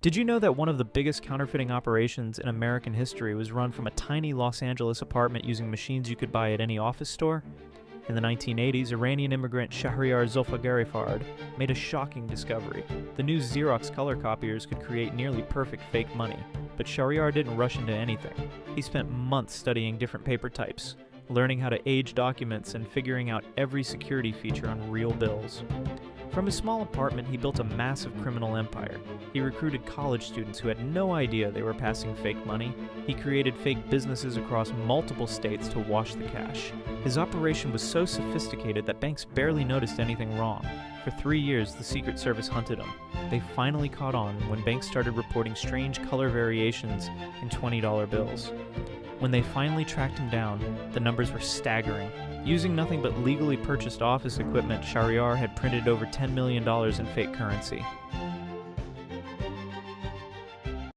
Did you know that one of the biggest counterfeiting operations in American history was run from a tiny Los Angeles apartment using machines you could buy at any office store? In the 1980s, Iranian immigrant Shahryar Zolfagarifard made a shocking discovery. The new Xerox color copiers could create nearly perfect fake money, but Shahryar didn't rush into anything. He spent months studying different paper types, learning how to age documents, and figuring out every security feature on real bills. From his small apartment, he built a massive criminal empire. He recruited college students who had no idea they were passing fake money. He created fake businesses across multiple states to wash the cash. His operation was so sophisticated that banks barely noticed anything wrong. For 3 years, the Secret Service hunted him. They finally caught on when banks started reporting strange color variations in $20 bills. When they finally tracked him down, the numbers were staggering. Using nothing but legally purchased office equipment, Shahryar had printed over $10 million in fake currency.